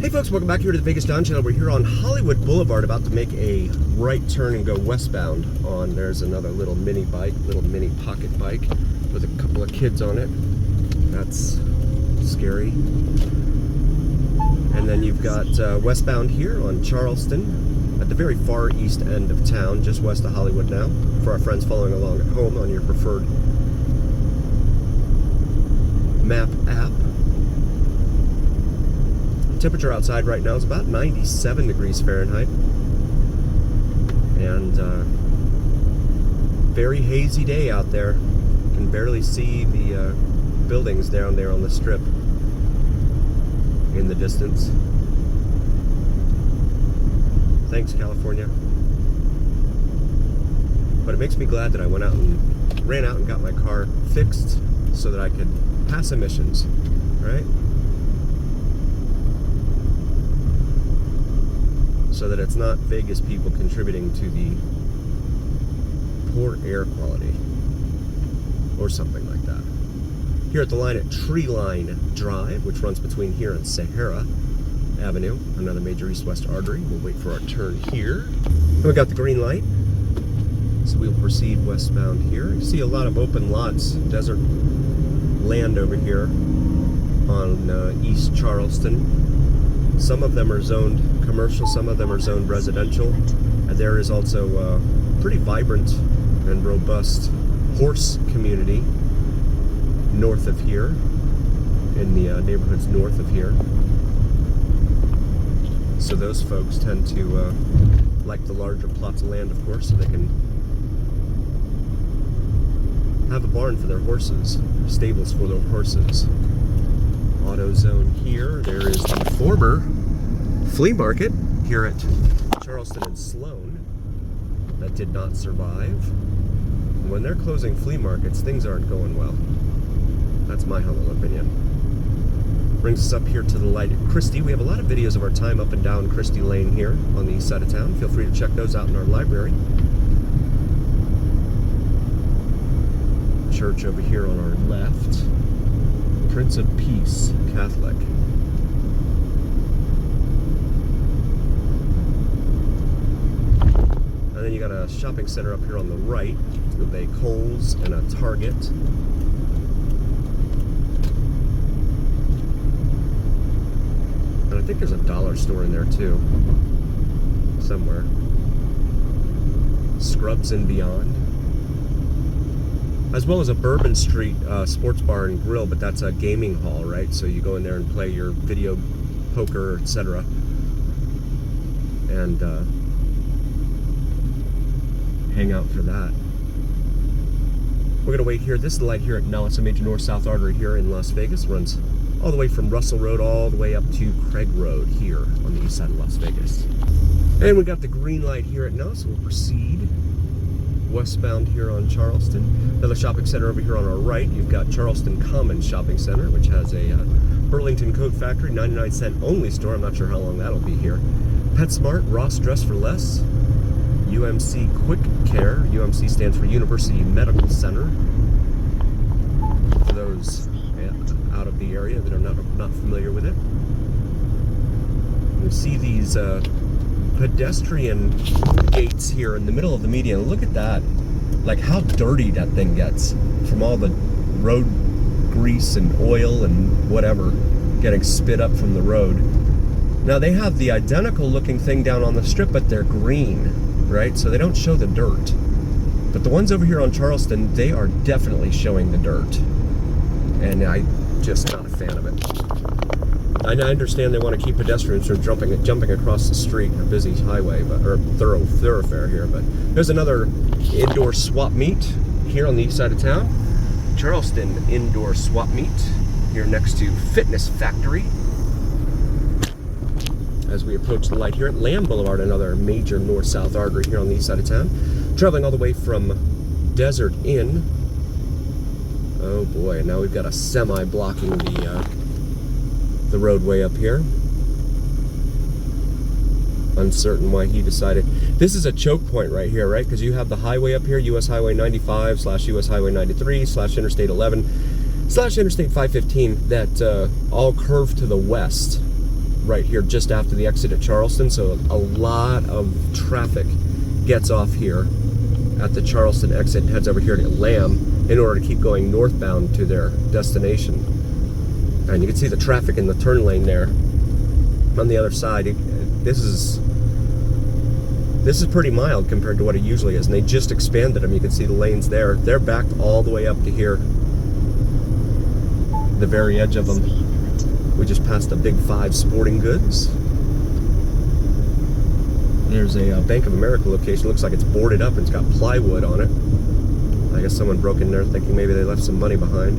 Hey folks, welcome back here to the Vegas Don Channel. We're here on Hollywood Boulevard, about to make a right turn and go westbound on, there's another little mini bike, little mini pocket bike with a couple of kids on it. That's scary. And then you've got westbound here on Charleston at the very far east end of town, just west of Hollywood now, for our friends following along at home on your preferred map app. Temperature outside right now is about 97 degrees Fahrenheit, and very hazy day out there. You can barely see the buildings down there on the strip in the distance. Thanks, California. But it makes me glad that I ran out and got my car fixed so that I could pass emissions, right? So that it's not Vegas people contributing to the poor air quality or something like that. Here at the line at Tree Line Drive, which runs between here and Sahara Avenue, another major east-west artery. We'll wait for our turn here. And we got the green light, so we'll proceed westbound here. You see a lot of open lots, desert land over here on East Charleston. Some of them are zoned commercial, some of them are zoned residential, and there is also a pretty vibrant and robust horse community north of here, in the neighborhoods north of here. So those folks tend to like the larger plots of land, of course, so they can have a barn for their horses, stables for their horses. Auto zone here. There is the former flea market here at Charleston and Sloan that did not survive. When they're closing flea markets, things aren't going well. That's my humble opinion. Brings us up here to the light at Christie. We have a lot of videos of our time up and down Christie Lane here on the east side of town. Feel free to check those out in our library. Church over here on our left. Prince of Peace Catholic. And then you got a shopping center up here on the right with a Kohl's and a Target. And I think there's a dollar store in there too, somewhere. Scrubs and Beyond. As well as a Bourbon Street sports bar and grill, but that's a gaming hall, right? So you go in there and play your video poker, etc. And hang out for that. We're gonna wait here. This is the light here at now. It's a major north-south artery here in Las Vegas. Runs all the way from Russell Road all the way up to Craig Road here on the east side of Las Vegas. And we got the green light here at now, so we'll proceed westbound here on Charleston. Another shopping center over here on our right. You've got Charleston Commons Shopping Center, which has a Burlington Coat Factory 99-cent only store. I'm not sure how long that'll be here. PetSmart, Ross Dress for Less, UMC Quick Care. UMC stands for University Medical Center. For those out of the area that are not familiar with it. You see these pedestrian gates here in the middle of the median. Look at that. Like how dirty that thing gets from all the road grease and oil and whatever getting spit up from the road. Now they have the identical looking thing down on the strip, but they're green, right? So they don't show the dirt. But the ones over here on Charleston, they are definitely showing the dirt. And I'm just not a fan of it. I understand they want to keep pedestrians from jumping across the street, a busy highway, or thoroughfare here. But there's another indoor swap meet here on the east side of town. Charleston Indoor Swap Meet here next to Fitness Factory. As we approach the light here at Lamb Boulevard, another major north-south artery here on the east side of town. Traveling all the way from Desert Inn. Oh boy, now we've got a semi blocking the roadway up here. Uncertain why he decided. This is a choke point right here, right? Because you have the highway up here, US Highway 95 / US Highway 93 / Interstate 11 / Interstate 515 that all curve to the west. right here just after the exit at Charleston, so a lot of traffic gets off here at the Charleston exit and heads over here to Lamb in order to keep going northbound to their destination. And you can see the traffic in the turn lane there on the other side. This is pretty mild compared to what it usually is, and they just expanded them. You can see the lanes there. They're backed all the way up to here, the very edge of them. We just passed a Big 5 Sporting Goods. There's a Bank of America location. Looks like it's boarded up and it's got plywood on it. I guess someone broke in there thinking maybe they left some money behind.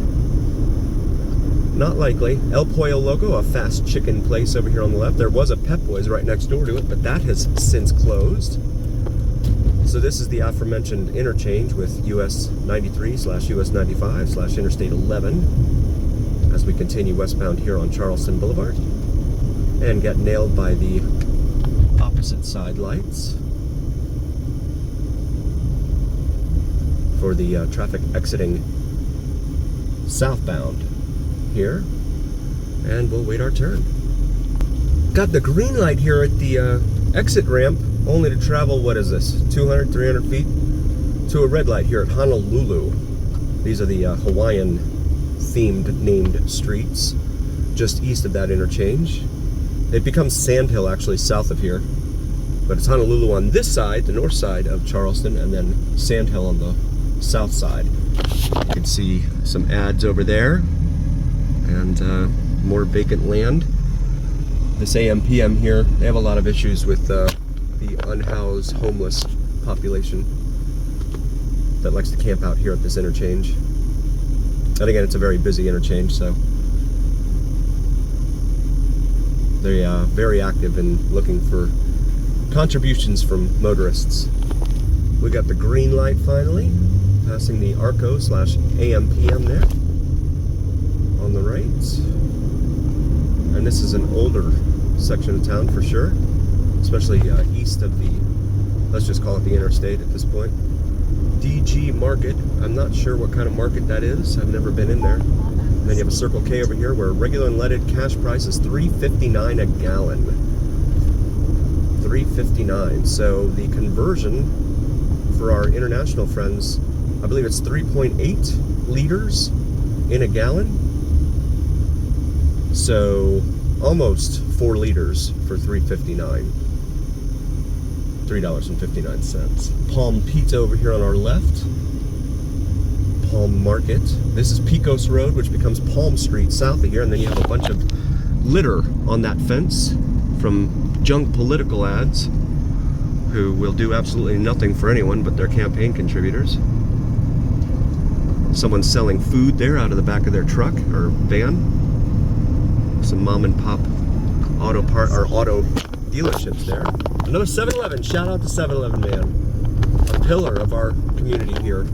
Not likely. El Pollo Loco, a fast chicken place over here on the left. There was a Pep Boys right next door to it, but that has since closed. So this is the aforementioned interchange with US 93/US 95/Interstate 11 as we continue westbound here on Charleston Boulevard and get nailed by the opposite side lights for the traffic exiting southbound here, and we'll wait our turn. Got the green light here at the exit ramp, only to travel, what is this, 200, 300 feet to a red light here at Honolulu. These are the Hawaiian themed named streets just east of that interchange. It becomes Sand Hill actually south of here, but it's Honolulu on this side, the north side of Charleston, and then Sand Hill on the south side. You can see some ads over there and more vacant land. This AM/PM here, they have a lot of issues with the unhoused homeless population that likes to camp out here at this interchange. And again, it's a very busy interchange, so they're very active in looking for contributions from motorists. We got the green light finally, passing the Arco/AM/PM there on the right. And this is an older section of town for sure, especially east of the, let's just call it the interstate at this point. DG Market. I'm not sure what kind of market that is. I've never been in there. And then you have a Circle K over here where regular unleaded cash price is $3.59 a gallon. $3.59. So the conversion for our international friends, I believe it's 3.8 liters in a gallon. So almost 4 liters for $3.59. $3.59. Palm Pizza over here on our left. Palm Market. This is Pecos Road, which becomes Palm Street south of here, and then you have a bunch of litter on that fence from junk political ads who will do absolutely nothing for anyone but their campaign contributors. Someone's selling food there out of the back of their truck or van. Some mom and pop auto dealerships there. Another 7-Eleven. Shout out to 7-Eleven, man. A pillar of our community here.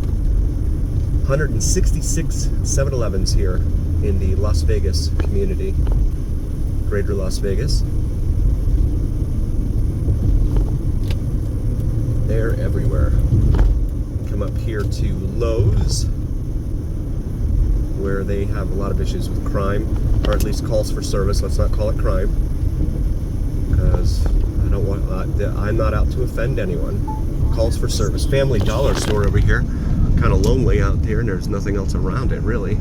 166 7-Elevens here in the Las Vegas community. Greater Las Vegas. They're everywhere. Come up here to Lowe's, where they have a lot of issues with crime, or at least calls for service. Let's not call it crime, because I'm not out to offend anyone. Calls for service. Family Dollar store over here. Kind of lonely out there, and there's nothing else around it, really.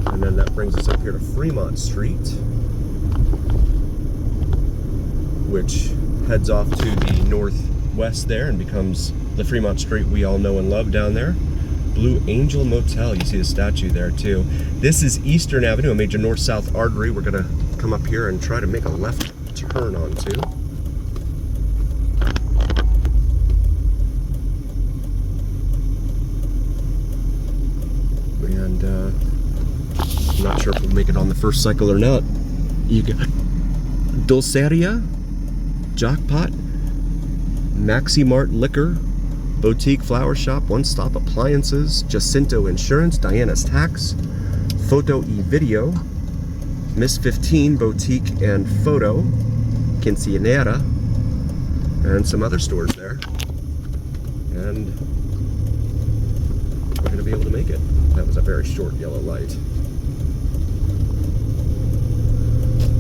And then that brings us up here to Fremont Street, which heads off to the northwest there and becomes the Fremont Street we all know and love down there. Blue Angel Motel, you see the statue there too. This is Eastern Avenue, a major north-south artery we're gonna come up here and try to make a left turn onto. And I'm not sure if we'll make it on the first cycle or not. You got Dulceria, Jackpot, Maxi Mart Liquor, Boutique Flower Shop, One Stop Appliances, Jacinto Insurance, Diana's Tax, Photo E-Video, Miss 15 Boutique and Photo, Quinceañera, and some other stores there. And going to be able to make it. That was a very short yellow light.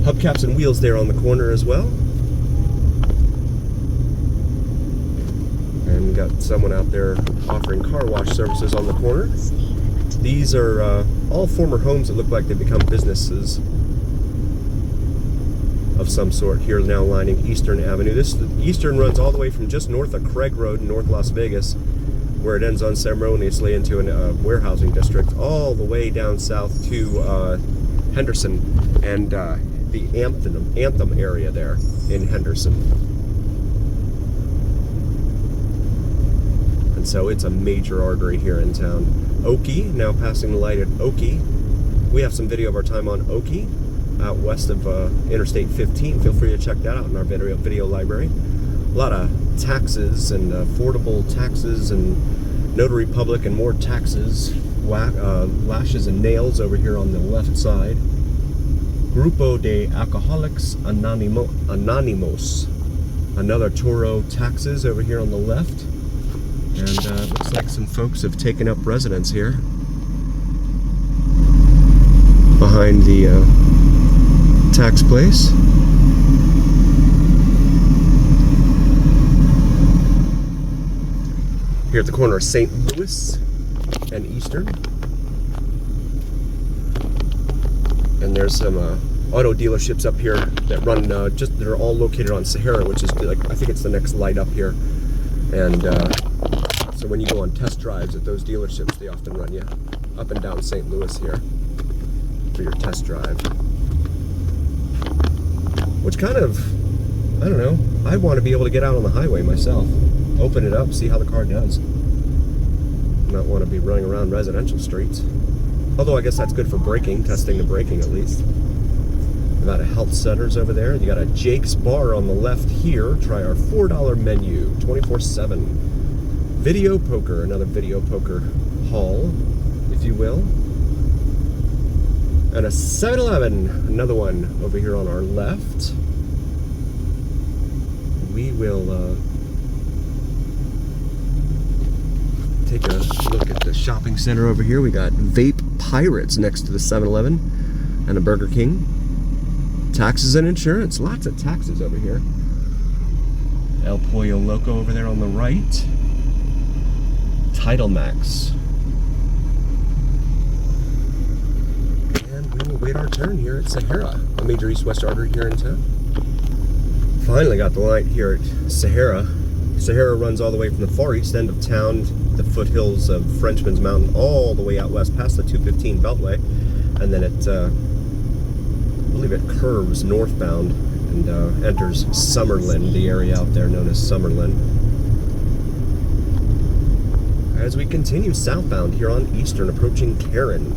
Hubcaps and wheels there on the corner as well. And got someone out there offering car wash services on the corner. These are all former homes that look like they've become businesses of some sort here now lining Eastern Avenue. This Eastern runs all the way from just north of Craig Road in North Las Vegas, where it ends unceremoniously into a warehousing district, all the way down south to Henderson and the Anthem area there in Henderson. And so it's a major artery here in town. Oakey, now passing the light at Oakey. We have some video of our time on Oakey, out west of Interstate 15. Feel free to check that out in our video library. A lot of taxes and affordable taxes and notary public and more taxes, lashes and nails over here on the left side. Grupo de Alcoholics Anonymos. Another Toro taxes over here on the left. And looks like some folks have taken up residence here behind the tax place. Here at the corner of St. Louis and Eastern. And there's some auto dealerships up here that run that are all located on Sahara, which is like, I think it's the next light up here. And so when you go on test drives at those dealerships, they often run you up and down St. Louis here for your test drive. Which kind of, I don't know, I want to be able to get out on the highway myself. Open it up, see how the car does. Not want to be running around residential streets. Although I guess that's good for braking, testing the braking at least. We've got a health centers over there. You got a Jake's Bar on the left here. Try our $4 menu, 24/7. Video poker, another video poker hall, if you will. And a 7-Eleven, another one over here on our left. We will take a look at the shopping center over here. We got Vape Pirates next to the 7-Eleven and a Burger King. Taxes and insurance, lots of taxes over here. El Pollo Loco over there on the right. Title Max. And we will wait our turn here at Sahara, a major east-west artery here in town. Finally got the light here at Sahara. Sahara runs all the way from the far east end of town, the foothills of Frenchman's Mountain, all the way out west past the 215 Beltway, and then it, I believe it curves northbound and enters Summerlin, the area out there known as Summerlin. As we continue southbound here on Eastern, approaching Karen.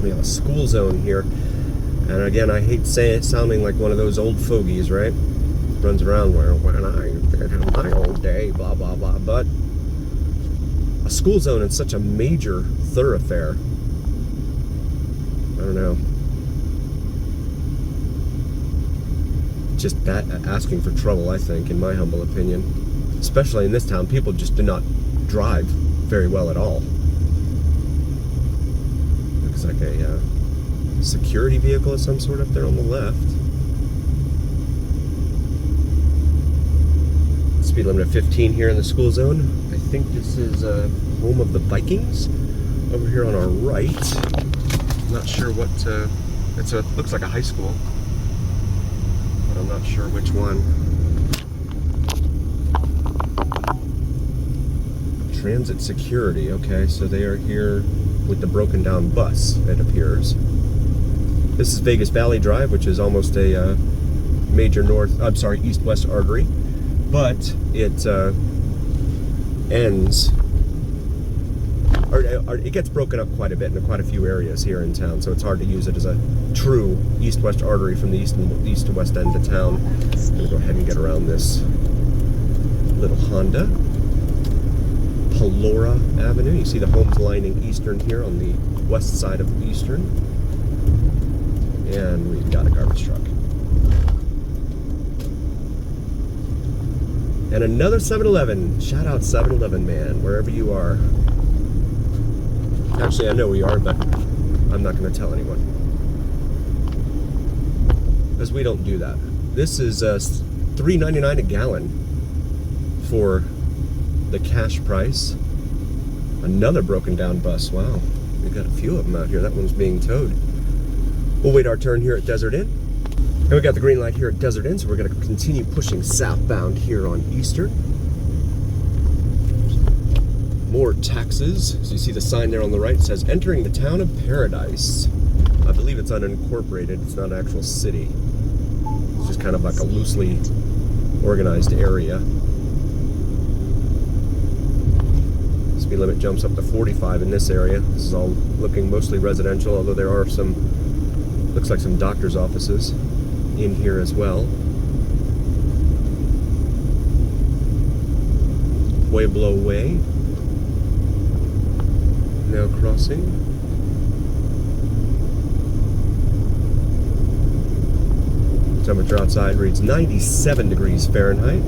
We have a school zone here. And again, I hate sounding like one of those old fogies, right? Runs around where when I did my old day, blah, blah, blah. But a school zone is such a major thoroughfare. I don't know. Just that asking for trouble, I think, in my humble opinion. Especially in this town, people just do not drive very well at all. Looks like a security vehicle of some sort up there on the left. Speed limit of 15 here in the school zone. I think this is home of the Vikings over here on our right. Not sure what it looks like a high school, but I'm not sure which one. Transit security, okay, so they are here with the broken down bus, it appears. This is Vegas Valley Drive, which is almost a major east-west artery, but it ends, or it gets broken up quite a bit in quite a few areas here in town, so it's hard to use it as a true east-west artery from the east to west end of town. I'm going to go ahead and get around this little Honda. Pelora Avenue. You see the homes lining Eastern here on the west side of Eastern. And we've got a garbage truck. And another 7-Eleven. Shout out 7-Eleven, man, wherever you are. Actually, I know we are, but I'm not going to tell anyone. Because we don't do that. This is $3.99 a gallon for the cash price. Another broken down bus. Wow. We've got a few of them out here. That one's being towed. We'll wait our turn here at Desert Inn. And we got the green light here at Desert Inn, so we're going to continue pushing southbound here on Eastern. More taxes. So you see the sign there on the right. It says, entering the town of Paradise. I believe it's unincorporated. It's not an actual city. It's just kind of like a loosely organized area. Speed limit jumps up to 45 in this area. This is all looking mostly residential, although there are some, looks like some doctor's offices in here as well. Pueblo Way. Now crossing. Temperature outside reads 97 degrees Fahrenheit.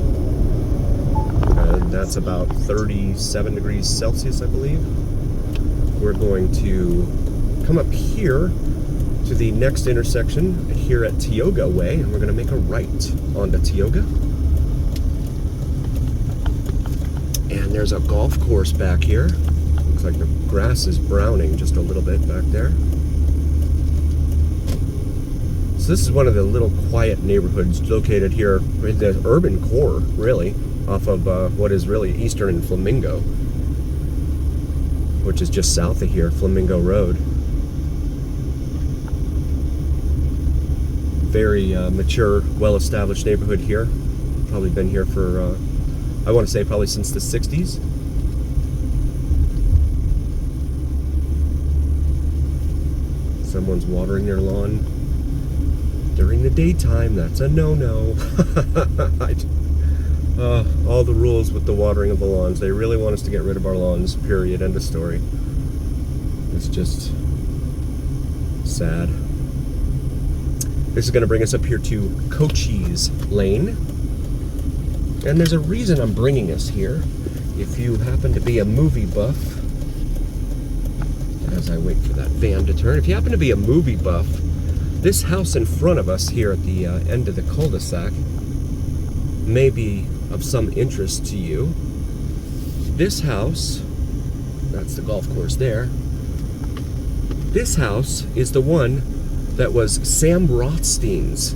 And that's about 37 degrees Celsius, I believe. We're going to come up here to the next intersection here at Tioga Way, and we're going to make a right onto Tioga. And there's a golf course back here. Looks like the grass is browning just a little bit back there. So this is one of the little quiet neighborhoods located here in the urban core, really, off of what is really Eastern and Flamingo, which is just south of here, Flamingo Road. Very mature, well-established neighborhood here. Probably been here for, I want to say probably since the 60s. Someone's watering their lawn during the daytime. That's a no-no. All the rules with the watering of the lawns. They really want us to get rid of our lawns, period, end of story. It's just sad. This is going to bring us up here to Cochise Lane. And there's a reason I'm bringing us here. If you happen to be a movie buff, as I wait for that van to turn, if you happen to be a movie buff, this house in front of us here at the end of the cul-de-sac may be of some interest to you. This house, that's the golf course there. This house is the one that was Sam Rothstein's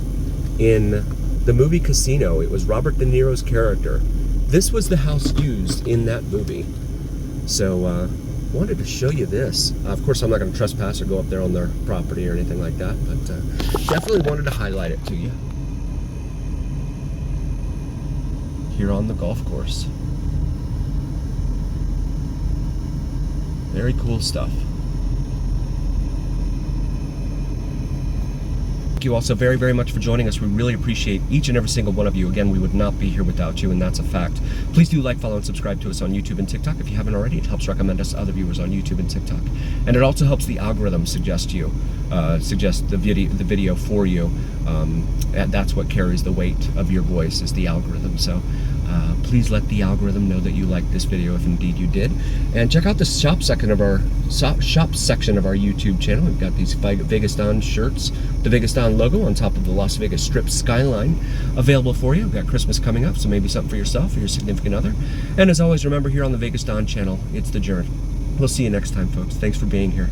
in the movie Casino. It was Robert De Niro's character. This was the house used in that movie. So, wanted to show you this. Of course, I'm not going to trespass or go up there on their property or anything like that, but definitely wanted to highlight it to you. Here on the golf course. Very cool stuff. Thank you all so very, very much for joining us. We really appreciate each and every single one of you. Again, we would not be here without you, and that's a fact. Please do like, follow, and subscribe to us on YouTube and TikTok if you haven't already. It helps recommend us to other viewers on YouTube and TikTok. And it also helps the algorithm suggest the video for you. And that's what carries the weight of your voice, is the algorithm. So please let the algorithm know that you liked this video, if indeed you did. And check out the shop section of our YouTube channel. We've got these Vegaston shirts, the Vegaston logo on top of the Las Vegas Strip skyline available for you. We've got Christmas coming up, so maybe something for yourself or your significant other. And as always, remember, here on the Vegaston channel, it's the journey. We'll see you next time, folks. Thanks for being here.